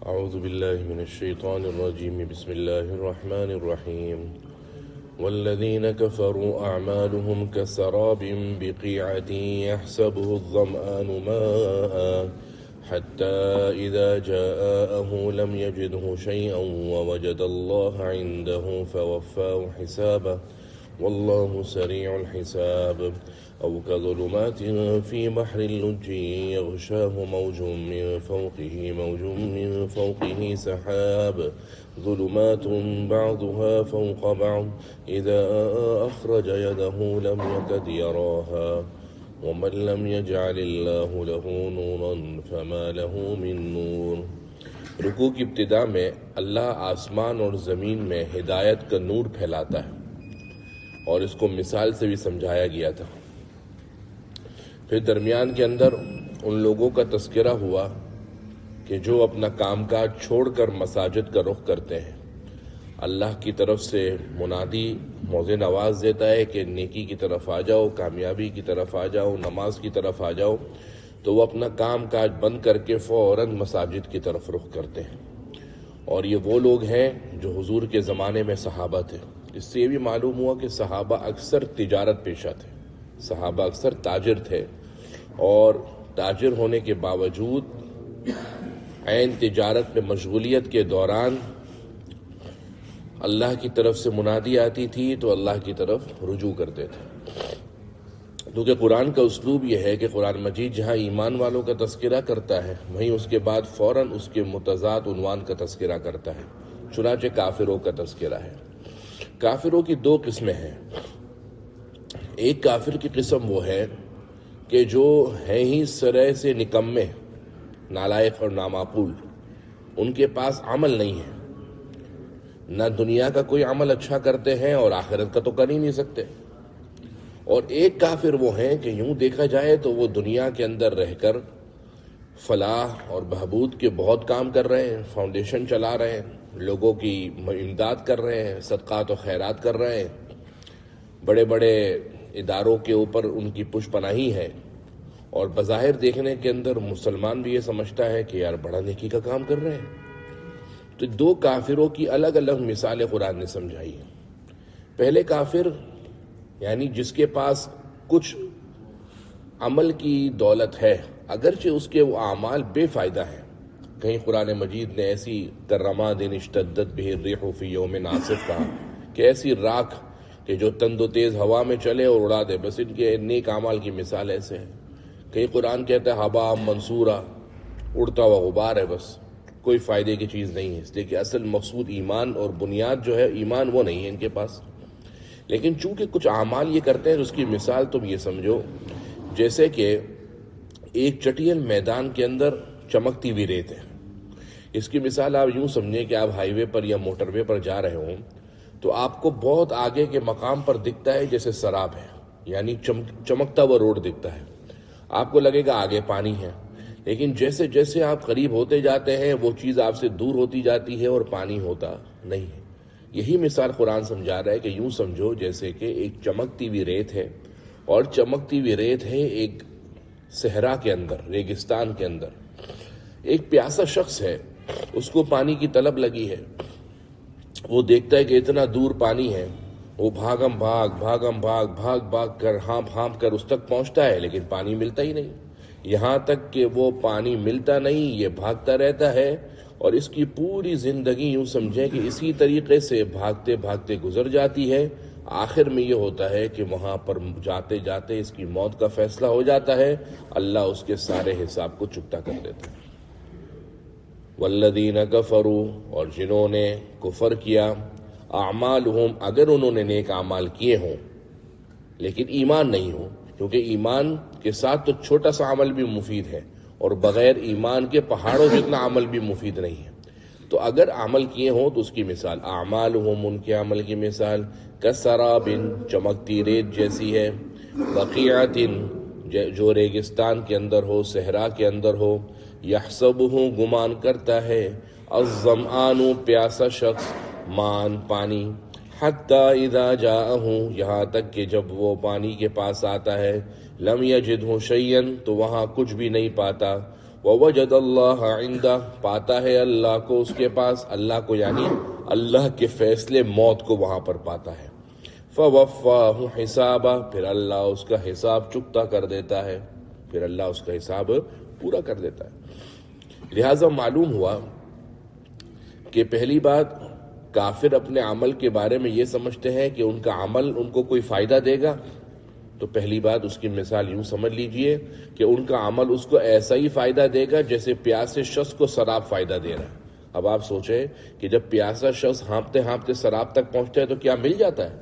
اعوذ باللہ من الشیطان الرجیم بسم اللہ الرحمن الرحیم والذین كفروا اعمالهم كسراب بقيعة يحسبه الظمآن ماء حتى إذا جاءه لم يجده شيئا ووجد الله عنده فوفاه حسابه والله سريع الحساب أو كظلمات في بحر اللجي يغشاه موج من فوقه سحاب ظلمات بعضها فوق بعض إذا أخرج يده لم يكد يراها ومن لم يجعل الله له نورا فما له من نور۔ رکوع کی ابتدا میں اللہ آسمان اور زمین میں ہدایت کا نور پھیلاتا ہے، اور اس کو مثال سے بھی سمجھایا گیا تھا۔ پھر درمیان کے اندر ان لوگوں کا تذکرہ ہوا کہ جو اپنا کام کاج چھوڑ کر مساجد کا رخ کرتے ہیں، اللہ کی طرف سے منادی موزن آواز دیتا ہے کہ نیکی کی طرف آ جاؤ، کامیابی کی طرف آ جاؤ، نماز کی طرف آ جاؤ، تو وہ اپنا کام کاج بند کر کے فوراً مساجد کی طرف رخ کرتے ہیں۔ اور یہ وہ لوگ ہیں جو حضور کے زمانے میں صحابہ تھے۔ اس سے یہ بھی معلوم ہوا کہ صحابہ اکثر تجارت پیشہ تھے، صحابہ اکثر تاجر تھے، اور تاجر ہونے کے باوجود عین تجارت میں مشغولیت کے دوران اللہ کی طرف سے منادی آتی تھی تو اللہ کی طرف رجوع کرتے تھے۔ کیونکہ قرآن کا اسلوب یہ ہے کہ قرآن مجید جہاں ایمان والوں کا تذکرہ کرتا ہے، وہیں اس کے بعد فوراً اس کے متضاد عنوان کا تذکرہ کرتا ہے۔ چنانچہ کافروں کا تذکرہ ہے۔ کافروں کی دو قسمیں ہیں۔ ایک کافر کی قسم وہ ہے کہ جو ہیں ہی سرے سے نکمے، نالائق اور نامعقول، ان کے پاس عمل نہیں ہے، نہ دنیا کا کوئی عمل اچھا کرتے ہیں اور آخرت کا تو کر ہی نہیں سکتے۔ اور ایک کافر وہ ہیں کہ یوں دیکھا جائے تو وہ دنیا کے اندر رہ کر فلاح اور بہبود کے بہت کام کر رہے ہیں، فاؤنڈیشن چلا رہے ہیں، لوگوں کی امداد کر رہے ہیں، صدقات و خیرات کر رہے ہیں، بڑے بڑے اداروں کے اوپر ان کی پش پناہی ہے، اور بظاہر دیکھنے کے اندر مسلمان بھی یہ سمجھتا ہے کہ یار بڑا نیکی کا کام کر رہے ہیں۔ تو دو کافروں کی الگ الگ مثالیں قرآن نے سمجھائی ہیں۔ پہلے کافر یعنی جس کے پاس کچھ عمل کی دولت ہے، اگرچہ اس کے وہ اعمال بے فائدہ ہیں۔ کہیں قرآن مجید نے ایسی کرماد اشتدت بہ الریح فی یوم عاصف کہا کہ ایسی راکھ کہ جو تند و تیز ہوا میں چلے اور اڑا دے، بس ان کے نیک اعمال کی مثال ایسے ہے۔ کہیں قرآن کہتا ہے ہبا منصورہ، اڑتا ہوا غبار ہے، بس کوئی فائدے کی چیز نہیں ہے، اس لیے کہ اصل مقصود ایمان اور بنیاد جو ہے ایمان وہ نہیں ہے ان کے پاس۔ لیکن چونکہ کچھ اعمال یہ کرتے ہیں، اس کی مثال تم یہ سمجھو جیسے کہ ایک چٹیل میدان کے اندر چمکتی ہوئی ریت ہے۔ اس کی مثال آپ یوں سمجھیں کہ آپ ہائی وے پر یا موٹر وے پر جا رہے ہوں تو آپ کو بہت آگے کے مقام پر دکھتا ہے جیسے سراب ہے، یعنی چمکتا ہوا روڈ دکھتا ہے، آپ کو لگے گا آگے پانی ہے، لیکن جیسے جیسے آپ قریب ہوتے جاتے ہیں وہ چیز آپ سے دور ہوتی جاتی ہے اور پانی ہوتا نہیں ہے۔ یہی مثال قرآن سمجھا رہا ہے کہ یوں سمجھو جیسے کہ ایک چمکتی ہوئی ریت ہے، اور چمکتی ہوئی ریت ہے ایک صحرا کے اندر، ریگستان کے اندر۔ ایک پیاسا شخص ہے، اس کو پانی کی طلب لگی ہے، وہ دیکھتا ہے کہ اتنا دور پانی ہے، وہ بھاگ بھاگ کر ہانپ کر اس تک پہنچتا ہے، لیکن پانی ملتا ہی نہیں۔ یہاں تک کہ وہ پانی ملتا نہیں، یہ بھاگتا رہتا ہے، اور اس کی پوری زندگی یوں سمجھیں کہ اسی طریقے سے بھاگتے بھاگتے گزر جاتی ہے۔ آخر میں یہ ہوتا ہے کہ وہاں پر جاتے جاتے اس کی موت کا فیصلہ ہو جاتا ہے، اللہ اس کے سارے حساب کو چکتا کر دیتا ہے۔ والذین کفروا، اور جنہوں نے کفر کیا، اعمالہم، اگر انہوں نے نیک اعمال کیے ہوں لیکن ایمان نہیں ہو، کیونکہ ایمان کے ساتھ تو چھوٹا سا عمل بھی مفید ہے، اور بغیر ایمان کے پہاڑوں جتنا عمل بھی مفید نہیں ہے۔ تو اگر عمل کیے ہوں تو اس کی مثال اعمالہم، ان کے عمل کی مثال کسراب، چمکتی ریت جیسی ہے، بقیعۃ، جو ریگستان کے اندر ہو، صحرا کے اندر ہو، یحسبہ، گمان کرتا ہے، الظمآن، پیاسا شخص، مان، پانی، حتی اذا جاءہ، یہاں تک کہ جب وہ پانی کے پاس آتا ہے، لم یجدہ شیئا، تو وہاں کچھ بھی نہیں پاتا، وَوَجَدَ اللَّهَ عِندَهُ، پاتا ہے اللہ کو اس کے پاس، اللہ کو یعنی اللہ کے فیصلے موت کو وہاں پر پاتا ہے۔ فَوَفَّاهُ حِسَابًا، پھر اللہ اس کا حساب چکتا کر دیتا ہے، پھر اللہ اس کا حساب پورا کر دیتا ہے۔ لہٰذا معلوم ہوا کہ پہلی بات، کافر اپنے عمل کے بارے میں یہ سمجھتے ہیں کہ ان کا عمل ان کو کوئی فائدہ دے گا، تو پہلی بات اس کی مثال یوں سمجھ لیجئے کہ ان کا عمل اس کو ایسا ہی فائدہ دے گا جیسے پیاسے شخص کو شراب فائدہ دے رہا ہے۔ اب آپ سوچیں کہ جب پیاسا شخص ہانپتے ہانپتے شراب تک پہنچتا ہے تو کیا مل جاتا ہے؟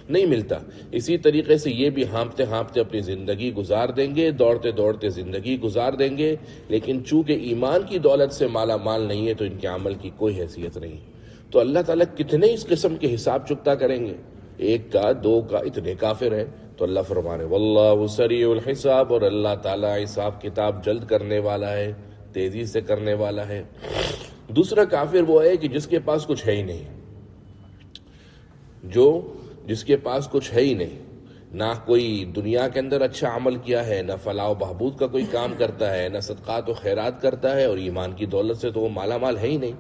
نہیں ملتا۔ اسی طریقے سے یہ بھی ہانپتے ہانپتے اپنی زندگی گزار دیں گے، دوڑتے دوڑتے زندگی گزار دیں گے، لیکن چونکہ ایمان کی دولت سے مالا مال نہیں ہے تو ان کے عمل کی کوئی حیثیت نہیں۔ تو اللہ تعالیٰ کتنے اس قسم کے حساب چکتا کریں گے؟ ایک کا، دو کا، اتنے کافر ہیں۔ تو اللہ فرمانے واللہ سریع الحساب، اور اللہ تعالیٰ حساب کتاب جلد کرنے والا ہے، تیزی سے کرنے والا ہے۔ دوسرا کافر وہ ہے کہ جس کے پاس کچھ ہے ہی نہیں، جس کے پاس کچھ ہے ہی نہیں، نہ کوئی دنیا کے اندر اچھا عمل کیا ہے، نہ فلاح و بہبود کا کوئی کام کرتا ہے، نہ صدقات و خیرات کرتا ہے، اور ایمان کی دولت سے تو وہ مالا مال ہے ہی نہیں۔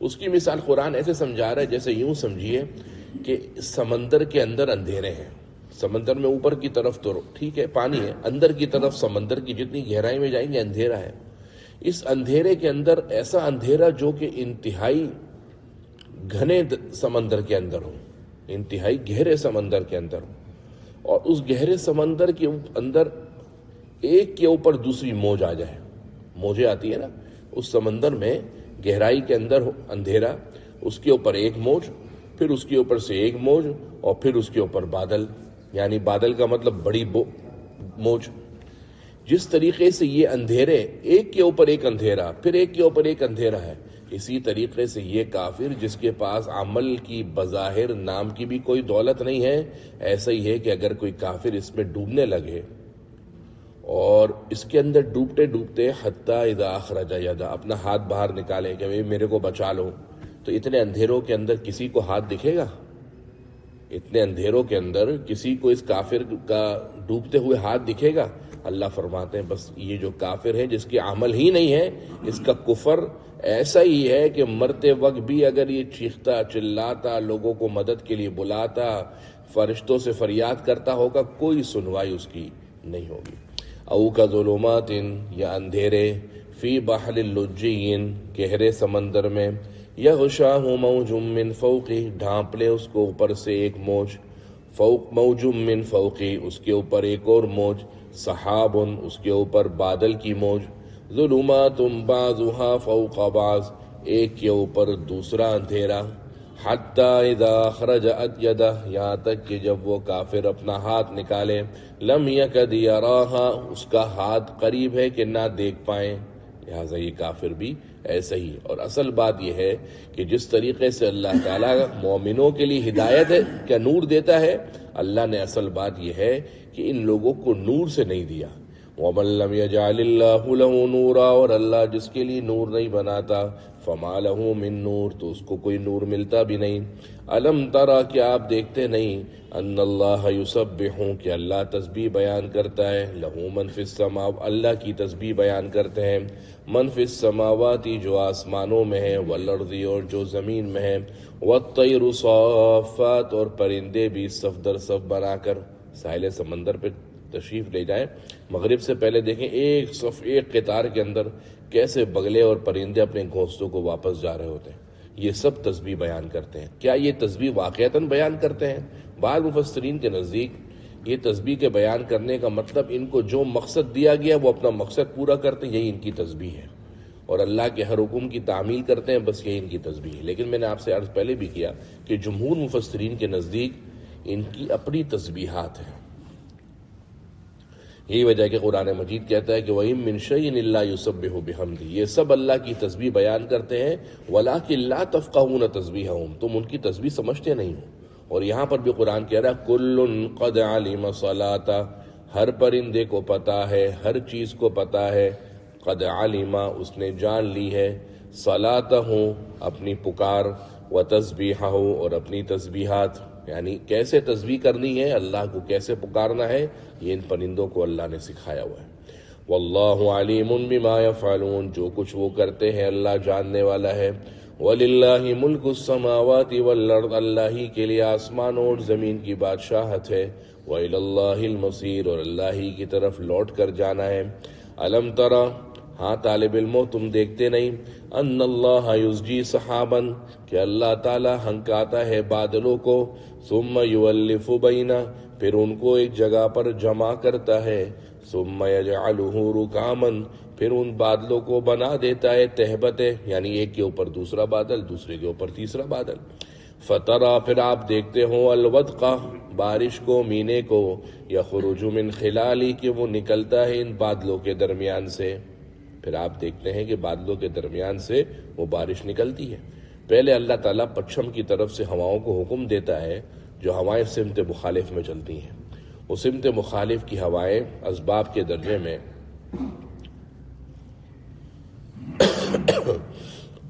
اس کی مثال قرآن ایسے سمجھا رہا ہے جیسے یوں سمجھیے کہ سمندر کے اندر اندھیرے ہیں۔ سمندر میں اوپر کی طرف تو ٹھیک ہے پانی ہے، اندر کی طرف سمندر کی جتنی گہرائی میں جائیں گے اندھیرا ہے۔ اس اندھیرے کے اندر ایسا اندھیرا جو کہ انتہائی گھنے سمندر کے اندر ہو، انتہائی گہرے سمندر کے اندر ہو، اور اس گہرے سمندر کے اندر ایک کے اوپر دوسری موج آ جائے، موجیں آتی ہے نا، اس سمندر میں گہرائی کے اندر ہو اندھیرا، اس کے اوپر ایک موج، پھر اس کے اوپر سے ایک موج، اور پھر اس کے اوپر بادل، یعنی بادل کا مطلب بڑی موج۔ جس طریقے سے یہ اندھیرے ایک کے اوپر ایک اندھیرا، پھر ایک کے اوپر ایک اندھیرا ہے، اسی طریقے سے یہ کافر جس کے پاس عمل کی بظاہر نام کی بھی کوئی دولت نہیں ہے، ایسا ہی ہے کہ اگر کوئی کافر اس میں ڈوبنے لگے اور اس کے اندر ڈوبتے ڈوبتے حتی اذا اخرج یدا، اپنا ہاتھ باہر نکالے کہ میرے کو بچا لو، تو اتنے اندھیروں کے اندر کسی کو ہاتھ دکھے گا؟ اتنے اندھیروں کے اندر کسی کو اس کافر کا ڈوبتے ہوئے ہاتھ دکھے گا؟ اللہ فرماتے ہیں بس یہ جو کافر ہے جس کے عمل ہی نہیں ہے، اس کا کفر ایسا ہی ہے کہ مرتے وقت بھی اگر یہ چیختا چلاتا، لوگوں کو مدد کے لیے بلاتا، فرشتوں سے فریاد کرتا ہوگا، کوئی سنوائی اس کی نہیں ہوگی۔ او کا ظلمات، یا اندھیرے، فی بحر اللجین، گہرے سمندر میں، یغشاہ موج من فوقہ، ڈھانپ لے اس کو اوپر سے ایک موج، فوق موج من فوقہ، اس کے اوپر ایک اور موج، سحاب، اس کے اوپر بادل کی موج، ظلمات بعضها فوق بعض، ایک کے اوپر دوسرا اندھیرا، حتی اذا اخرج یدہ، یہاں تک کہ جب وہ کافر اپنا ہاتھ نکالے، لم یکد یراہا، اس کا ہاتھ قریب ہے کہ نہ دیکھ پائیں۔ لہٰذا یہ کافر بھی ایسا ہی۔ اور اصل بات یہ ہے کہ جس طریقے سے اللہ تعالیٰ مومنوں کے لیے ہدایت ہے کیا نور دیتا ہے، اللہ نے اصل بات یہ ہے کہ ان لوگوں کو نور سے نہیں دیا۔ وَمَن لَّمْ يَجْعَلِ اللَّهُ لَهُ نُورًا، اور اللہ جس کے لیے نور نہیں بناتا، فَمَا لَهُ مِن نور، تو اس کو کوئی نور ملتا بھی نہیں۔ أَلَمْ تَرَ، کیا آپ دیکھتے نہیں، أَنَّ اللَّهَ يُسَبِّحُ، کہ اللہ تسبیح بیان کرتا ہے، لَهُ مَن فِي السَّمَاوَاتِ، اللہ کی تسبیح بیان کرتے ہیں، من فی السماوات، جو آسمانوں میں ہے، والارض، اور جو زمین میں ہے، والطیر صافات، اور پرندے بھی صف در صف بنا کر۔ ساحل سمندر پہ تشریف لے جائیں، مغرب سے پہلے دیکھیں ایک صف ایک قطار کے اندر کیسے بگلے اور پرندے اپنے گھونسلوں کو واپس جا رہے ہوتے ہیں۔ یہ سب تسبیح بیان کرتے ہیں۔ کیا یہ تسبیح واقعتاً بیان کرتے ہیں؟ بعض مفسرین کے نزدیک یہ تسبیح کے بیان کرنے کا مطلب ان کو جو مقصد دیا گیا وہ اپنا مقصد پورا کرتے ہیں، یہی ان کی تسبیح ہے، اور اللہ کے ہر حکم کی تعمیل کرتے ہیں، بس یہی ان کی تسبیح ہے۔ لیکن میں نے آپ سے عرض پہلے بھی کیا کہ جمہور مفسرین کے نزدیک ان کی اپنی تسبیحات ہیں۔ یہی وجہ ہے کہ قرآن مجید کہتا ہے کہ وَإِن مِّن شَيْءٍ إِلَّا يُسَبِّحُ بِحَمْدِهِ، یہ سب اللہ کی تسبیح بیان کرتے ہیں، وَلَٰكِن لَّا تَفْقَهُونَ تَسْبِيحَهُمْ، تم ان کی تسبیح سمجھتے نہیں ہو۔ اور یہاں پر بھی قرآن کہہ رہا ہے كُلٌّ قَدْ عَلِمَ صَلَاتَهُ، ہر پرندے کو پتہ ہے، ہر چیز کو پتہ ہے، قد علم، اس نے جان لی ہے، صلاتہ، اپنی پکار، وتسبیحہ، اور اپنی تسبیحات، یعنی کیسے تسبیح کرنی ہے، اللہ کو کیسے پکارنا ہے، یہ ان پرندوں کو اللہ نے سکھایا ہوا ہے۔ واللہ علیم بما یفعلون، جو کچھ وہ کرتے ہیں اللہ جاننے والا ہے۔ وَلِلَّهِ مُلْكُ السَّمَاوَاتِ وَالْأَرْضِ، اللہ ہی کے لیے آسمان اور زمین کی بادشاہت ہے۔ وَإِلَى اللَّهِ الْمَصِيرُ، اور اللہ ہی کی طرف لوٹ کر جانا ہے۔ أَلَمْ تَرَ، ہاں طالب علمو تم دیکھتے نہیں، ان اللہ یزجی سحاباً، کہ اللہ تعالی ہنکاتا ہے بادلوں کو، ثم یولف بینا، پھر ان کو ایک جگہ پر جمع کرتا ہے، ثم یجعلہ رکاماً، پھر ان بادلوں کو بنا دیتا ہے تہبتیں، یعنی ایک کے اوپر دوسرا بادل، دوسرے کے اوپر تیسرا بادل۔ فترا، پھر آپ دیکھتے ہو، الودقہ، بارش کو، مینے کو، یخرج من خلالی، کہ وہ نکلتا ہے ان بادلوں کے درمیان سے۔ پھر آپ دیکھتے ہیں کہ بادلوں کے درمیان سے وہ بارش نکلتی ہے۔ پہلے اللہ تعالیٰ پچھم کی طرف سے ہواؤں کو حکم دیتا ہے، جو ہوائیں سمت مخالف میں چلتی ہیں۔ وہ سمت مخالف کی ہوائیں اسباب کے درجے میں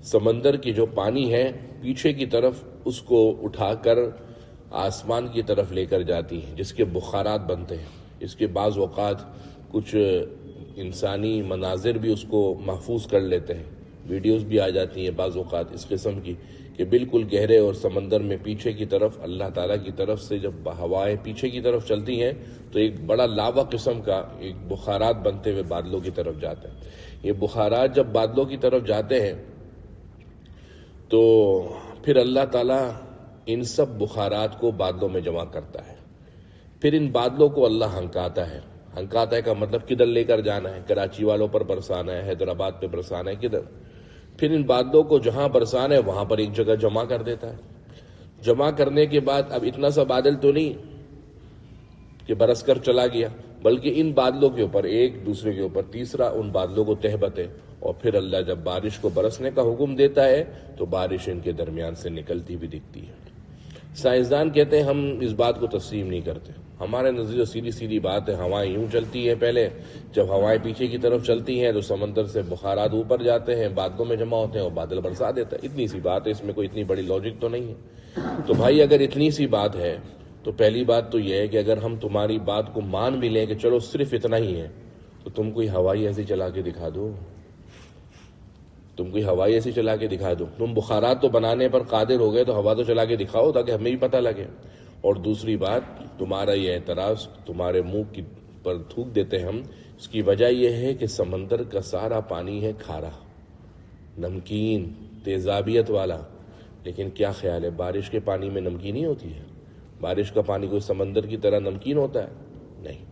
سمندر کی جو پانی ہے پیچھے کی طرف، اس کو اٹھا کر آسمان کی طرف لے کر جاتی ہیں، جس کے بخارات بنتے ہیں۔ اس کے بعض اوقات کچھ انسانی مناظر بھی اس کو محفوظ کر لیتے ہیں، ویڈیوز بھی آ جاتی ہیں بعض اوقات اس قسم کی، کہ بالکل گہرے اور سمندر میں پیچھے کی طرف اللہ تعالیٰ کی طرف سے جب ہوائیں پیچھے کی طرف چلتی ہیں تو ایک بڑا لاوا قسم کا ایک بخارات بنتے ہوئے بادلوں کی طرف جاتے ہیں۔ یہ بخارات جب بادلوں کی طرف جاتے ہیں تو پھر اللہ تعالیٰ ان سب بخارات کو بادلوں میں جمع کرتا ہے۔ پھر ان بادلوں کو اللہ ہنکاتا ہے۔ ہنکاتا ہے کا مطلب کدھر لے کر جانا ہے، کراچی والوں پر برسانا ہے، حیدرآباد پہ برسانا ہے، کدھر؟ پھر ان بادلوں کو جہاں برسانا ہے وہاں پر ایک جگہ جمع کر دیتا ہے۔ جمع کرنے کے بعد اب اتنا سا بادل تو نہیں کہ برس کر چلا گیا، بلکہ ان بادلوں کے اوپر ایک، دوسرے کے اوپر تیسرا، ان بادلوں کو تہبتے، اور پھر اللہ جب بارش کو برسنے کا حکم دیتا ہے تو بارش ان کے درمیان سے نکلتی بھی دکھتی ہے۔ سائنسدان کہتے ہیں ہم اس بات کو تسلیم نہیں کرتے، ہمارے نزدیک سیدھی سیدھی بات ہے، ہوائیں یوں چلتی ہیں، پہلے جب ہوائیں پیچھے کی طرف چلتی ہیں تو سمندر سے بخارات اوپر جاتے ہیں، بادلوں میں جمع ہوتے ہیں اور بادل برسا دیتا ہے۔ اتنی سی بات ہے، اس میں کوئی اتنی بڑی لاجک تو نہیں ہے۔ تو بھائی اگر اتنی سی بات ہے تو پہلی بات تو یہ ہے کہ اگر ہم تمہاری بات کو مان بھی لیں کہ چلو صرف اتنا ہی ہے، تو تم کوئی ہوائی ایسی چلا کے دکھا دو، تم کوئی ہوائی ایسی چلا کے دکھا دو۔ تم بخارات تو بنانے پر قادر ہو گئے تو ہوا تو چلا کے دکھاؤ تاکہ ہمیں بھی پتہ لگے۔ اور دوسری بات، تمہارا یہ اعتراض تمہارے منہ پر تھوک دیتے ہم، اس کی وجہ یہ ہے کہ سمندر کا سارا پانی ہے کھارا، نمکین، تیزابیت والا۔ لیکن کیا خیال ہے، بارش کے پانی میں نمکینی ہوتی ہے؟ بارش کا پانی کوئی سمندر کی طرح نمکین ہوتا ہے؟ نہیں،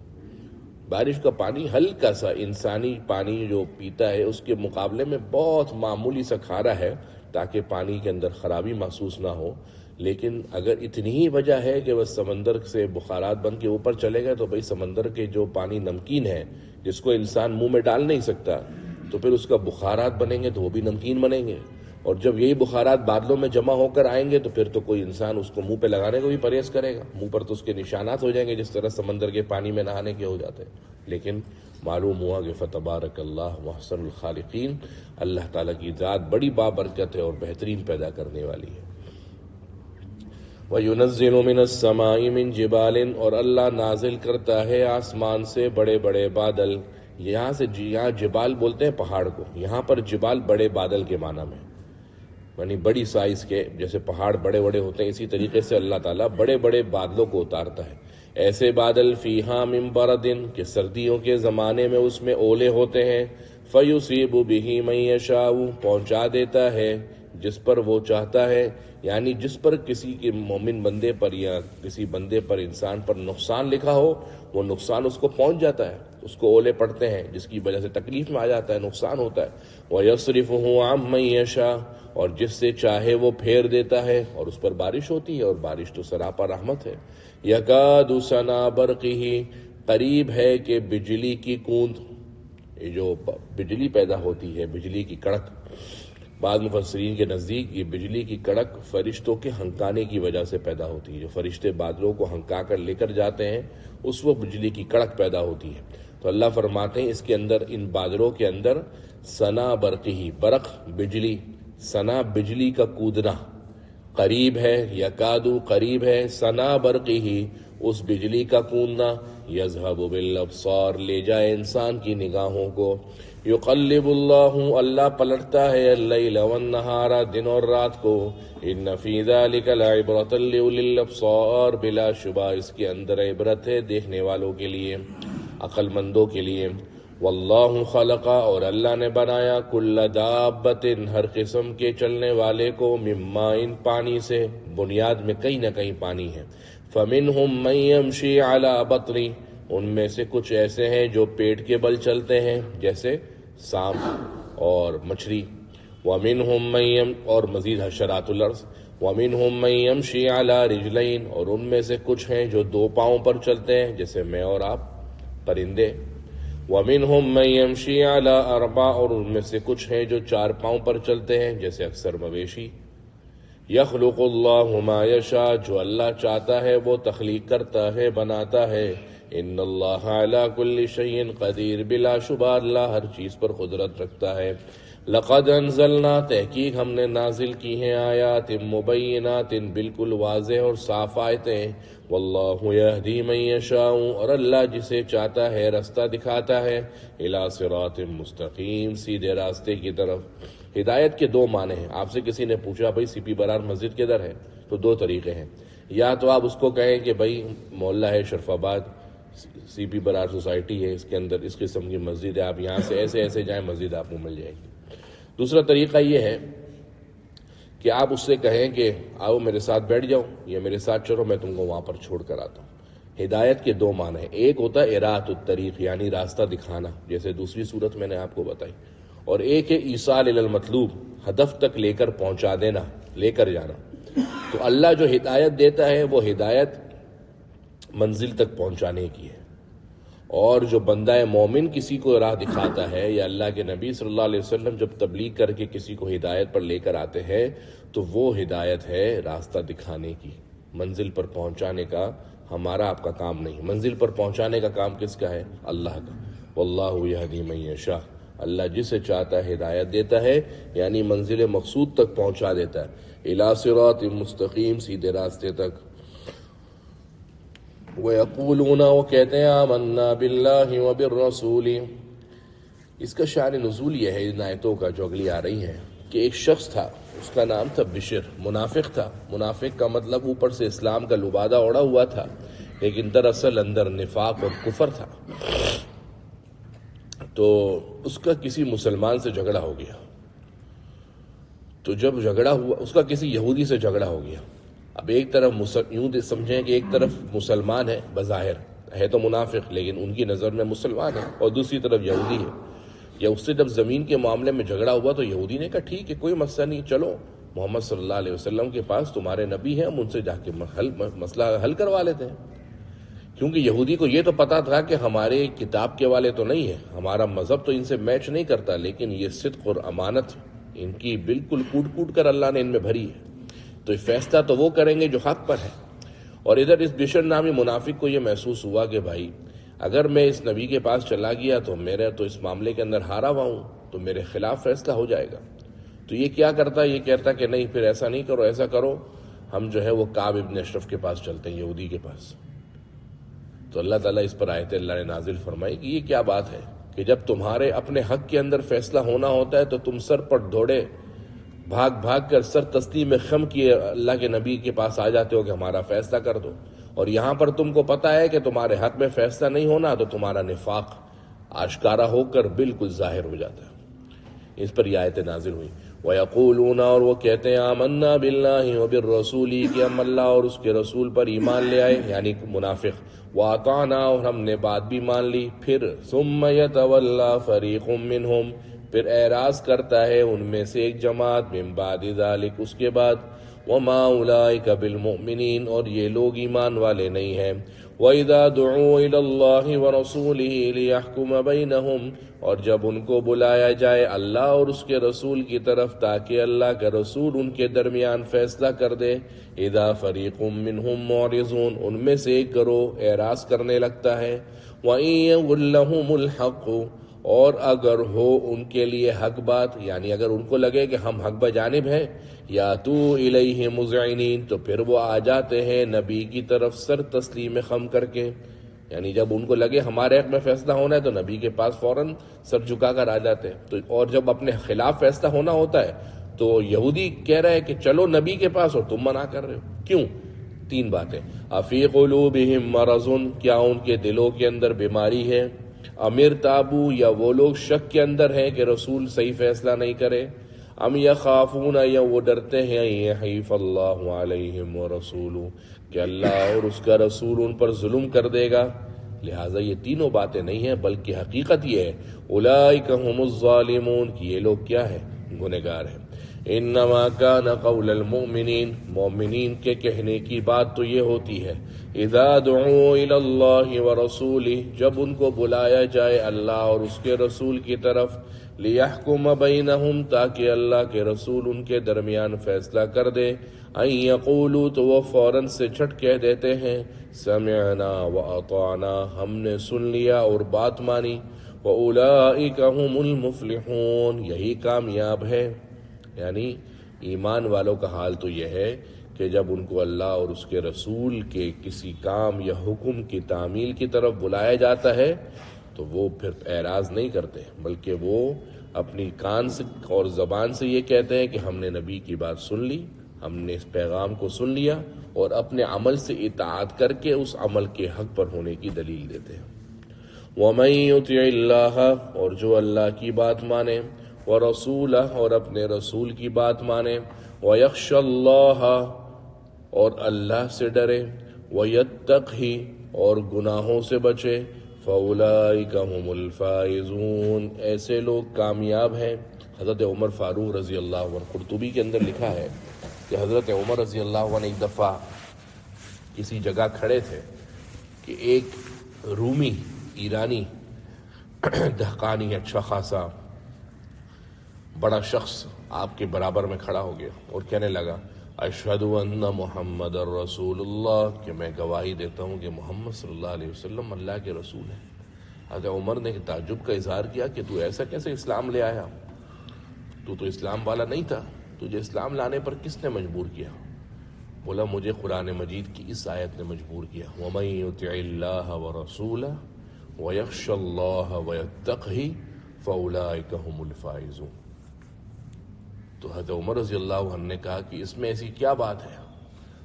بارش کا پانی ہلکا سا انسانی پانی جو پیتا ہے اس کے مقابلے میں بہت معمولی سا کھارا ہے، تاکہ پانی کے اندر خرابی محسوس نہ ہو۔ لیکن اگر اتنی ہی وجہ ہے کہ وہ سمندر سے بخارات بن کے اوپر چلے گئے تو بھئی سمندر کے جو پانی نمکین ہے جس کو انسان منہ میں ڈال نہیں سکتا، تو پھر اس کا بخارات بنیں گے تو وہ بھی نمکین بنیں گے، اور جب یہی بخارات بادلوں میں جمع ہو کر آئیں گے تو پھر تو کوئی انسان اس کو منہ پہ لگانے کو بھی پرہیز کرے گا، منہ پر تو اس کے نشانات ہو جائیں گے جس طرح سمندر کے پانی میں نہانے کے ہو جاتے ہیں۔ لیکن معلوم ہوا کہ فتبارک اللہ واحسن الخالقین، اللہ تعالیٰ کی ذات بڑی بابرکت ہے اور بہترین پیدا کرنے والی ہے۔ وَيُنَزِّلُ مِنَ السَّمَاءِ مِن جِبَالٍ، اور اللہ نازل کرتا ہے آسمان سے بڑے بڑے بادل۔ یہاں جبال بولتے ہیں پہاڑ کو، یہاں پر جبال بڑے بادل کے معنی میں، یعنی بڑی سائز کے، جیسے پہاڑ بڑے بڑے ہوتے ہیں اسی طریقے سے اللہ تعالیٰ بڑے بڑے بادلوں کو اتارتا ہے۔ ایسے بادل فیہا من برد، کہ سردیوں کے زمانے میں اس میں اولے ہوتے ہیں، فیصیب بہ من یشاء، پہنچا دیتا ہے جس پر وہ چاہتا ہے، یعنی جس پر کسی کے مومن بندے پر یا کسی بندے پر، انسان پر نقصان لکھا ہو وہ نقصان اس کو پہنچ جاتا ہے، اس کو اولے پڑتے ہیں جس کی وجہ سے تکلیف میں آ جاتا ہے، نقصان ہوتا ہے۔ وَيَصْرِفُهُ عَن مَّن يَشَاءُ، اور جس سے چاہے وہ پھیر دیتا ہے، اور اس پر بارش ہوتی ہے، اور بارش تو سراپا رحمت ہے۔ یکاد سنا برقہ، قریب ہے کہ بجلی کی کوند، یہ جو بجلی پیدا ہوتی ہے، بجلی کی کڑک، بعض مفسرین کے نزدیک یہ بجلی کی کڑک فرشتوں کے ہنکانے کی وجہ سے پیدا ہوتی ہے، جو فرشتے بادلوں کو ہنکا کر لے کر جاتے ہیں اس وقت بجلی کی کڑک پیدا ہوتی ہے۔ تو اللہ فرماتے ہیں اس کے اندر، ان بادلوں کے اندر، سنا برقہ، برق بجلی، سنا بجلی کا کودنا، قریب ہے، یکادو قریب ہے، سنا برقہ، اس بجلی کا کوننا، یذہب بالابصار لے جائے انسان کی نگاہوں کو، یقلب اللہ اللہ پلٹتا ہے اللیل والنہار دن اور رات کو، ان فی ذلک لعبرۃ لأولی الابصار بلا شبہ اس کے اندر عبرت ہے دیکھنے والوں کے لیے، عقل مندوں کے لیے۔ واللہ خلق اور اللہ نے بنایا کل دابۃ ہر قسم کے چلنے والے کو، مما ان پانی سے، بنیاد میں کہیں نہ کہیں پانی ہے، فمنہم من یمشی علی بطنی ان میں سے کچھ ایسے ہیں جو پیٹ کے بل چلتے ہیں جیسے سانپ اور مچھلی، ومنہم من اور مزید حشرات الارض، ومنہم من یمشی علی رجلین اور ان میں سے کچھ ہیں جو دو پاؤں پر چلتے ہیں جیسے میں اور آپ پرندے، وَمِنْهُمْ مَنْ يَمْشِي عَلَىٰ أَرْبَعٍ اور ان میں سے کچھ ہیں جو چار پاؤں پر چلتے ہیں جیسے اکثر مویشی۔ يَخْلُقُ اللَّهُ مَا يَشَاءُ جو اللہ چاہتا ہے وہ تخلیق کرتا ہے، بناتا ہے، إِنَّ اللَّهَ عَلَىٰ كُلِّ شَيْءٍ قَدِيرٌ بلا شبہ اللہ ہر چیز پر قدرت رکھتا ہے۔ لَقَدْ أَنزَلْنَا تحقیق ہم نے نازل کی ہیں آیات مبینات بالکل واضح اور صاف آیتیں، واللہ یہدی من یشاء اور اللہ جسے چاہتا ہے رستہ دکھاتا ہے، الی صراط مستقیم سیدھے راستے کی طرف۔ ہدایت کے دو معنی ہیں۔ آپ سے کسی نے پوچھا بھائی سی پی برار مسجد کدھر ہے، تو دو طریقے ہیں، یا تو آپ اس کو کہیں کہ بھائی محلہ ہے شرف آباد، سی پی برار سوسائٹی ہے، اس کے اندر اس قسم کی مسجد ہے، آپ یہاں سے ایسے ایسے جائیں مسجد آپ کو مل جائے گی۔ دوسرا طریقہ یہ ہے کہ آپ اس سے کہیں کہ آؤ میرے ساتھ بیٹھ جاؤ یا میرے ساتھ چلو میں تم کو وہاں پر چھوڑ کر آتا ہوں۔ ہدایت کے دو معنی ہیں، ایک ہوتا ہے اراۃ الطریق یعنی راستہ دکھانا جیسے دوسری صورت میں نے آپ کو بتائی، اور ایک ہے ایصال الی المطلوب ہدف تک لے کر پہنچا دینا، لے کر جانا۔ تو اللہ جو ہدایت دیتا ہے وہ ہدایت منزل تک پہنچانے کی ہے، اور جو بندہ مومن کسی کو راہ دکھاتا ہے یا اللہ کے نبی صلی اللہ علیہ وسلم جب تبلیغ کر کے کسی کو ہدایت پر لے کر آتے ہیں تو وہ ہدایت ہے راستہ دکھانے کی، منزل پر پہنچانے کا ہمارا آپ کا کام نہیں، منزل پر پہنچانے کا کام کس کا ہے؟ اللہ کا۔ واللہ یہدی من یشاء اللہ جسے چاہتا ہے ہدایت دیتا ہے، یعنی منزل مقصود تک پہنچا دیتا ہے، الی صراط مستقیم سیدھے راستے تک۔ وَيَقُولُونَ وہ کہتے ہیں آمنا باللہ وبالرسول۔ اس کا شان نزول یہ ہے ان آیتوں کا جو اگلی آ رہی ہیں کہ ایک شخص تھا، اس کا نام تھا بشر، منافق تھا۔ منافق کا مطلب اوپر سے اسلام کا لبادہ اوڑا ہوا تھا لیکن دراصل اندر نفاق اور کفر تھا۔ تو اس کا کسی مسلمان سے جھگڑا ہو گیا، تو جب جھگڑا ہوا اس کا کسی یہودی سے جھگڑا ہو گیا۔ اب ایک طرف یوں سمجھیں کہ ایک طرف مسلمان ہے، بظاہر ہے تو منافق لیکن ان کی نظر میں مسلمان ہے، اور دوسری طرف یہودی ہے۔ یا اس سے جب زمین کے معاملے میں جھگڑا ہوا تو یہودی نے کہا ٹھیک ہے کوئی مسئلہ نہیں، چلو محمد صلی اللہ علیہ وسلم کے پاس، تمہارے نبی ہیں، ہم ان سے جا کے مسئلہ حل کروا لیتے ہیں۔ کیونکہ یہودی کو یہ تو پتا تھا کہ ہمارے کتاب کے والے تو نہیں ہیں، ہمارا مذہب تو ان سے میچ نہیں کرتا، لیکن یہ صدق اور امانت ان کی بالکل کوٹ کوٹ کر اللہ نے ان میں بھری ہے، تو فیصلہ تو وہ کریں گے جو حق پر ہے۔ اور ادھر اس بشر نامی منافق کو یہ محسوس ہوا کہ بھائی اگر میں اس نبی کے پاس چلا گیا تو میرا تو اس معاملے کے اندر ہارا ہوا ہوں، تو میرے خلاف فیصلہ ہو جائے گا۔ تو یہ کیا کرتا، یہ کہتا کہ نہیں پھر ایسا نہیں کرو، ایسا کرو ہم جو ہے وہ کعب ابن اشرف کے پاس چلتے ہیں، یہودی کے پاس۔ تو اللہ تعالیٰ اس پر آیت اللہ نے نازل فرمائی کہ یہ کیا بات ہے کہ جب تمہارے اپنے حق کے اندر فیصلہ ہونا ہوتا ہے تو تم سر پر دوڑے بھاگ بھاگ کر سر تسلیم میں خم کیے اللہ کے نبی کے پاس آ جاتے ہو کہ ہمارا فیصلہ کر دو، اور یہاں پر تم کو پتہ ہے کہ تمہارے حق میں فیصلہ نہیں ہونا تو تمہارا نفاق آشکارا ہو کر بالکل ظاہر ہو جاتا ہے۔ اس پر یہ آیت نازل ہوئی۔ وَيَقُولُونَ اور وہ کہتے ہیں آمنا باللہ وبالرسول کہ ہم اللہ اور اس کے رسول پر ایمان لے آئے، یعنی منافق، وَأَطَعْنَا اور ہم نے بات بھی مان لی، پھر ثُمَّ يَتَوَلَّى فَرِيقٌ مِّنْهُمْ پھر اعراض کرتا ہے ان میں سے ایک جماعت، من بعد ذلك اس کے بعد، وَمَا أُولَئِكَ بِالْمُؤْمِنِينَ اور یہ لوگ ایمان والے نہیں ہیں۔ وَإِذَا دُعُوا إِلَى اللَّهِ وَرَسُولِهِ لِيَحْكُمَ بَيْنَهُمْ اور جب ان کو بلایا جائے اللہ اور اس کے رسول کی طرف تاکہ اللہ کا رسول ان کے درمیان فیصلہ کر دے، اذا فریق منہم معرضون ان میں سے ایک گروہ اعراض کرنے لگتا ہے، وَإِن يَكُن لَّهُمُ الْحَقُّ اور اگر ہو ان کے لیے حق بات، یعنی اگر ان کو لگے کہ ہم حق بجانب ہیں، یا تو الیہ مذعنین، تو پھر وہ آ جاتے ہیں نبی کی طرف سر تسلیم خم کر کے، یعنی جب ان کو لگے ہمارے حق میں فیصلہ ہونا ہے تو نبی کے پاس فوراً سر جھکا کر آ جاتے ہیں۔ تو اور جب اپنے خلاف فیصلہ ہونا ہوتا ہے تو یہودی کہہ رہے ہیں کہ چلو نبی کے پاس، اور تم منع کر رہے ہو، کیوں؟ تین باتیں، افی قلوبہم مرض، کیا ان کے دلوں کے اندر بیماری ہے، امیر تابو، یا وہ لوگ شک کے اندر ہیں کہ رسول صحیح فیصلہ نہیں کرے، ام یخافون، یا وہ ڈرتے ہیں یحیف اللہ علیہم ورسولہ، کہ اللہ اور اس کا رسول ان پر ظلم کر دے گا۔ لہٰذا یہ تینوں باتیں نہیں ہیں، بلکہ حقیقت یہ ہے اولئک هم الظالمون، کہ یہ لوگ کیا ہے؟ گنہگار ہیں۔ انما کان قول المؤمنین، مومنین کے کہنے کی بات تو یہ ہوتی ہے، اذا دعوا الی اللہ ورسولہ، جب ان کو بلایا جائے اللہ اور اس کے رسول کی طرف، لیحکم بینہم، تاکہ اللہ کے رسول ان کے درمیان فیصلہ کر دے، ان یقولوا، تو وہ فوراً سے جھٹ کہہ دیتے ہیں، سمعنا واطعنا، ہم نے سن لیا اور بات مانی، واولئک هم المفلحون، یہی کامیاب ہے۔ یعنی ایمان والوں کا حال تو یہ ہے کہ جب ان کو اللہ اور اس کے رسول کے کسی کام یا حکم کی تعمیل کی طرف بلایا جاتا ہے تو وہ پھر اعراض نہیں کرتے، بلکہ وہ اپنی کان سے اور زبان سے یہ کہتے ہیں کہ ہم نے نبی کی بات سن لی، ہم نے اس پیغام کو سن لیا، اور اپنے عمل سے اطاعت کر کے اس عمل کے حق پر ہونے کی دلیل دیتے ہیں۔ وَمَن يُطِعِ اللَّهَ، اور جو اللہ کی بات مانے، وَرَسُولَهُ، اور اپنے رسول کی بات مانے، وَيَخْشَ اللَّهَ، اور اللہ سے ڈرے، وَيَتَّقْهِ، اور گناہوں سے بچے، فَأُولَئِكَ هُمُ الْفَائِزُونَ، ایسے لوگ کامیاب ہیں۔ حضرت عمر فاروق رضی اللہ عنہ، قرطبی کے اندر لکھا ہے کہ حضرت عمر رضی اللہ عنہ ایک دفعہ کسی جگہ کھڑے تھے کہ ایک رومی ایرانی دہقانی، اچھا خاصا بڑا شخص آپ کے برابر میں کھڑا ہو گیا اور کہنے لگا، اشہد ان محمد رسول اللہ، کہ میں گواہی دیتا ہوں کہ محمد صلی اللہ علیہ وسلم اللہ کے رسول ہیں۔ حضرت عمر نے تعجب کا اظہار کیا کہ تو ایسا کیسے اسلام لے آیا؟ تو اسلام والا نہیں تھا، تجھے اسلام لانے پر کس نے مجبور کیا؟ بولا، مجھے قرآن مجید کی اس آیت نے مجبور کیا، وَمَن يُطِعِ اللَّهَ وَرَسُولَهُ وَيَخْشَ اللَّهَ وَيَتَّقْهِ فَأُولَئِكَ هُمُ الْفَائِزُونَ۔ تو حضرت عمر رضی اللہ عنہ نے کہا کہ اس میں ایسی کیا بات ہے؟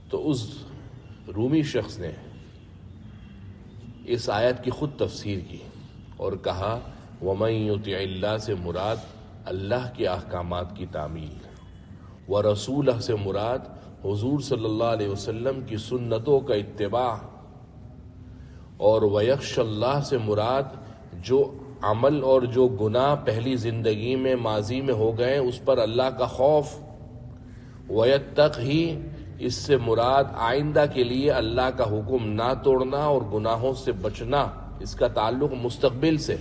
تو اس رومی شخص نے اس آیت کی خود تفسیر کی اور کہا، وَمَن يُطِعِ اللَّهَ سے مراد اللہ کے احکامات کی تعمیل، وَرَسُولَهُ سے مراد حضور صلی اللہ علیہ وسلم کی سنتوں کا اتباع، اور وَيَخْشَ اللَّهَ سے مراد جو عمل اور جو گناہ پہلی زندگی میں ماضی میں ہو گئے اس پر اللہ کا خوف، وَيَتَّقْهِ اس سے مراد آئندہ کے لیے اللہ کا حکم نہ توڑنا اور گناہوں سے بچنا، اس کا تعلق مستقبل سے۔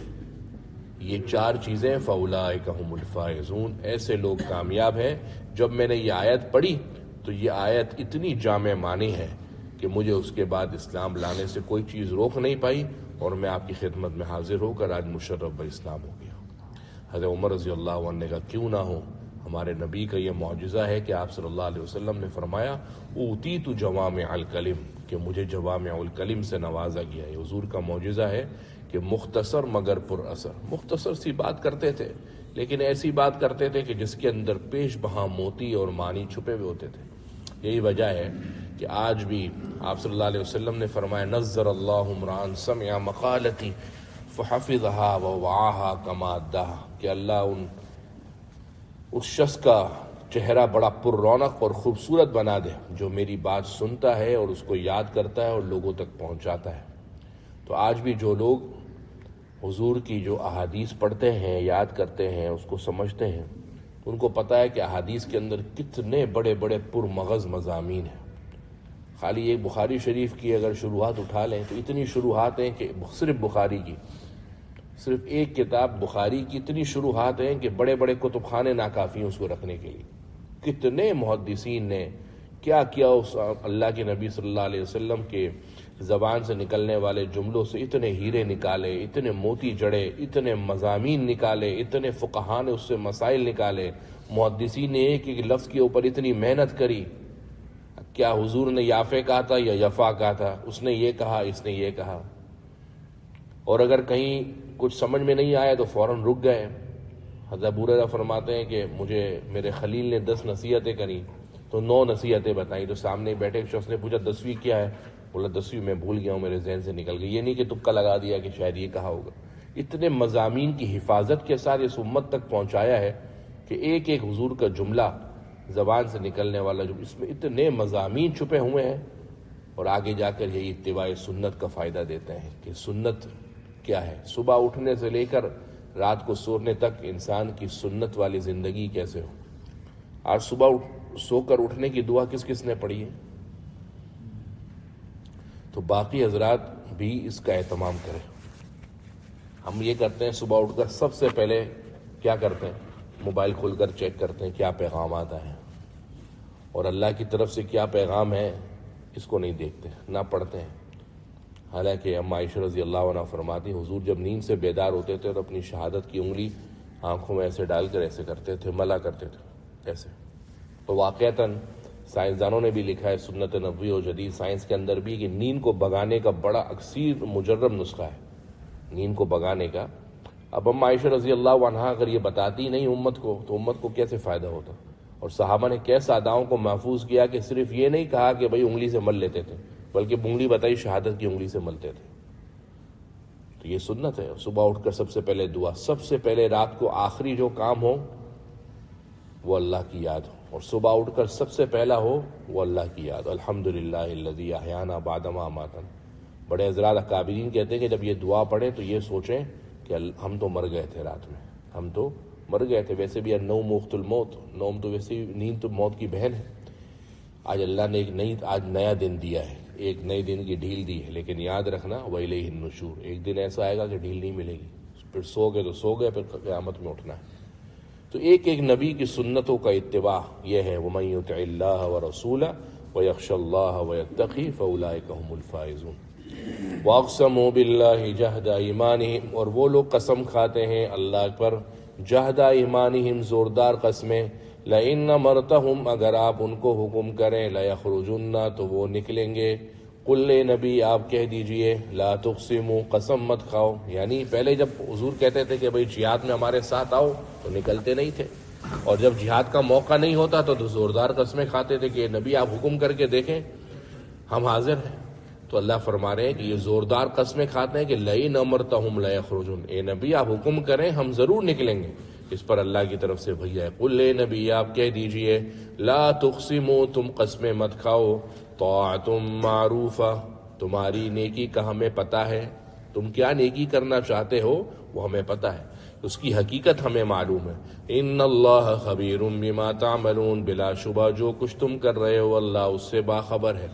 یہ چار چیزیں، فَأُولَئِكَ هُمُ الْفَائِزُونَ، ایسے لوگ کامیاب ہیں۔ جب میں نے یہ آیت پڑھی تو یہ آیت اتنی جامع معنی ہے کہ مجھے اس کے بعد اسلام لانے سے کوئی چیز روک نہیں پائی، اور میں آپ کی خدمت میں حاضر ہو کر آج مشرف باسلام ہو گیا۔ حضرت عمر رضی اللہ عنہ نے کہا، کیوں نہ ہو، ہمارے نبی کا یہ معجزہ ہے کہ آپ صلی اللہ علیہ وسلم نے فرمایا، اوتیت جوامع الکلم، کہ مجھے جوامع الکلم سے نوازا گیا۔ یہ حضور کا معجزہ ہے کہ مختصر مگر پر اثر، مختصر سی بات کرتے تھے لیکن ایسی بات کرتے تھے کہ جس کے اندر پیش بہا موتی اور معنی چھپے ہوئے ہوتے تھے۔ یہی وجہ ہے کہ آج بھی آپ صلی اللہ علیہ وسلم نے فرمایا، نظر اللہ امران سمع مقالتی فحفظها ووعاها کما اداها، کہ اللہ اس شخص کا چہرہ بڑا پر رونق اور خوبصورت بنا دے جو میری بات سنتا ہے اور اس کو یاد کرتا ہے اور لوگوں تک پہنچاتا ہے۔ تو آج بھی جو لوگ حضور کی جو احادیث پڑھتے ہیں، یاد کرتے ہیں، اس کو سمجھتے ہیں، ان کو پتہ ہے کہ احادیث کے اندر کتنے بڑے بڑے پرمغز مضامین ہیں۔ خالی ایک بخاری شریف کی اگر شروحات اٹھا لیں تو اتنی شروحات ہیں کہ صرف بخاری کی، صرف ایک کتاب بخاری کی اتنی شروحات ہیں کہ بڑے بڑے کتب خانے ناکافی ہیں اس کو رکھنے کے لیے۔ کتنے محدثین نے کیا کیا اس اللہ کے نبی صلی اللہ علیہ وسلم کے زبان سے نکلنے والے جملوں سے اتنے ہیرے نکالے، اتنے موتی جڑے، اتنے مضامین نکالے، اتنے فقہاء نے اس سے مسائل نکالے، محدثین نے ایک ایک لفظ کے اوپر اتنی محنت کری۔ کیا حضور نے یافے کہا تھا یا یفا کہا تھا؟ اس نے یہ کہا، اس نے یہ کہا۔ اور اگر کہیں کچھ سمجھ میں نہیں آیا تو فوراً رک گئے۔ حضرت ابو ہریرہ فرماتے ہیں کہ مجھے میرے خلیل نے 10 نصیحتیں کریں تو 9 نصیحتیں بتائیں، تو سامنے بیٹھے ایک شخص نے پوچھا 10ویں کیا ہے؟ بولا 10ویں میں بھول گیا ہوں، میرے ذہن سے نکل گئی۔ یہ نہیں کہ تکا لگا دیا کہ شاید یہ کہا ہوگا۔ اتنے مضامین کی حفاظت کے ساتھ اس امت تک پہنچایا ہے کہ ایک ایک حضور کا جملہ زبان سے نکلنے والا جو اس میں اتنے مضامین چھپے ہوئے ہیں، اور آگے جا کر یہی اتباع سنت کا فائدہ دیتے ہیں کہ سنت کیا ہے۔ صبح اٹھنے سے لے کر رات کو سونے تک انسان کی سنت والی زندگی کیسے ہو۔ آج صبح سو کر اٹھنے کی دعا کس کس نے پڑھی ہے؟ تو باقی حضرات بھی اس کا اہتمام کریں۔ ہم یہ کرتے ہیں صبح اٹھ کر سب سے پہلے کیا کرتے ہیں؟ موبائل کھول کر چیک کرتے ہیں کیا پیغامات آئے ہیں، اور اللہ کی طرف سے کیا پیغام ہے اس کو نہیں دیکھتے، نہ پڑھتے ہیں۔ حالانکہ اما عائشہ رضی اللہ عنہ فرماتی حضور جب نیند سے بیدار ہوتے تھے تو اپنی شہادت کی انگلی آنکھوں میں ایسے ڈال کر ایسے کرتے تھے، ملا کرتے تھے ایسے۔ تو واقعتاً سائنسدانوں نے بھی لکھا ہے، سنت نبوی اور جدید سائنس کے اندر بھی، کہ نیند کو بگانے کا بڑا اکثر مجرب نسخہ ہے نیند کو بگانے کا۔ اب اما عائشہ رضی اللہ عنہ اگر یہ بتاتی نہیں امت کو تو امت کو کیسے فائدہ ہوتا؟ اور صحابہ نے کیسے اداؤں کو محفوظ کیا کہ صرف یہ نہیں کہا کہ بھئی انگلی سے مل لیتے تھے، بلکہ انگلی بتائی شہادت کی انگلی سے ملتے تھے۔ تو یہ سنت ہے۔ صبح اٹھ کر سب سے پہلے دعا، سب سے پہلے رات کو آخری جو کام ہو وہ اللہ کی یاد ہو، اور صبح اٹھ کر سب سے پہلا ہو وہ اللہ کی یاد۔ الحمدللہ الذی احیانا بعد ما اماتنا۔ بڑے حضرات اکابرین کہتے ہیں کہ جب یہ دعا پڑھیں تو یہ سوچیں کہ ہم تو مر گئے تھے رات میں، ہم تو مر گئے تھے۔ ویسے بھی النوم اخت الموت، نوم تو ویسے نیند تو موت کی بہن ہے۔ آج اللہ نے آج نیا دن دیا ہے، ایک نئے دن کی ڈھیل دی ہے، لیکن یاد رکھنا وَإِلَيْهِ النُّشُورُ، ایک دن ایسا آئے گا کہ ڈھیل نہیں ملے گی، پھر سو گئے تو سو گئے، پھر قیامت میں اٹھنا ہے۔ تو ایک ایک نبی کی سنتوں کا اتباع یہ ہے، وَمَن يُطِعِ اللَّهَ وَرَسُولَهُ وَيَخْشَ اللَّهَ وَيَتَّقِهِ فَأُولَٰئِكَ هُمُ الْفَائِزُونَ۔ وَأَقْسَمُوا بِاللَّهِ جَهْدَ أَيْمَانِهِمْ، اور وہ لوگ قسم کھاتے ہیں اللہ پر، جہد ایمانہم، زوردار قسمیں، لئن امرتہم، اگر آپ ان کو حکم کریں، لیخرجن، تو وہ نکلیں گے۔ قل نبی آپ کہہ دیجئے، لا تقسموا، قسم مت کھاؤ۔ یعنی پہلے جب حضور کہتے تھے کہ بھئی جہاد میں ہمارے ساتھ آؤ تو نکلتے نہیں تھے، اور جب جہاد کا موقع نہیں ہوتا تو زوردار قسمیں کھاتے تھے کہ نبی آپ حکم کر کے دیکھیں ہم حاضر ہیں۔ تو اللہ فرما رہے ہیں کہ یہ زوردار قسمیں کھاتے ہیں کہ لئن امرتہم لیخرجن، اے نبی آپ حکم کریں ہم ضرور نکلیں گے۔ اس پر اللہ کی طرف سے بھیا ہے، قل اے نبی آپ کہہ دیجئے، لا تقسموا، تم قسمیں مت کھاؤ، طاعۃ معروفہ، تمہاری نیکی کا ہمیں پتہ ہے، تم کیا نیکی کرنا چاہتے ہو وہ ہمیں پتہ ہے، اس کی حقیقت ہمیں معلوم ہے۔ ان اللہ خبیر بما تعملون، بلا شبہ جو کچھ تم کر رہے ہو اللہ اس سے باخبر ہے۔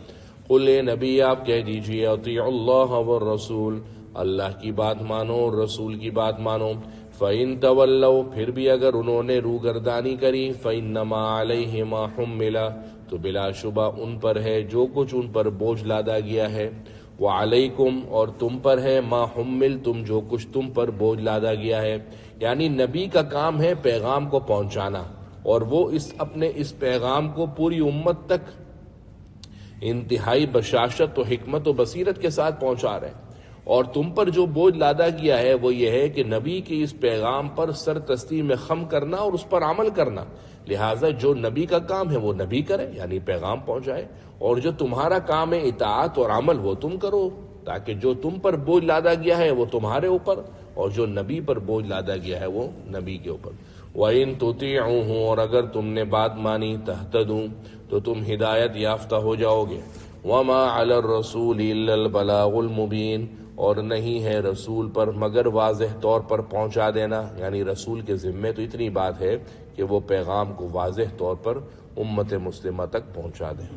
قل اے نبی آپ کہہ دیجئے، اطیعوا اللہ والرسول، اللہ کی بات مانو اور رسول کی بات مانو۔ فَإِن تَوَلَّوْا، پھر بھی اگر انہوں نے روگردانی کری، فَإِنَّمَا عَلَيْهِ مَا حُمِّلَ، تو بلا شبہ ان پر ہے جو کچھ ان پر بوجھ لادا گیا ہے، وَعَلَيْكُمْ، اور تم پر ہے، مَا حُمِّلْتُم، جو کچھ تم پر بوجھ لادا گیا ہے۔ یعنی نبی کا کام ہے پیغام کو پہنچانا، اور وہ اپنے اس پیغام کو پوری امت تک انتہائی بشاشت و حکمت و بصیرت کے ساتھ پہنچا رہے ہیں۔ اور تم پر جو بوجھ لادا گیا ہے وہ یہ ہے کہ نبی کے اس پیغام پر سر تسلیم خم کرنا اور اس پر عمل کرنا۔ لہٰذا جو نبی کا کام ہے وہ نبی کرے، یعنی پیغام پہنچائے، اور جو تمہارا کام ہے اطاعت اور عمل وہ تم کرو، تاکہ جو تم پر بوجھ لادا گیا ہے وہ تمہارے اوپر، اور جو نبی پر بوجھ لادا گیا ہے وہ نبی کے اوپر۔ وَإِن تُطِيعُوهُ، اور اگر تم نے بات مانی، تہتدوا، تو تم ہدایت یافتہ ہو جاؤ گے۔ وَمَا عَلَى الرَّسُولِ إِلَّا الْبَلَاغُ الْمُبِينُ، اور نہیں ہے رسول پر مگر واضح طور پر پہنچا دینا، یعنی رسول کے ذمے تو اتنی بات ہے کہ وہ پیغام کو واضح طور پر امت مسلمہ تک پہنچا دیں۔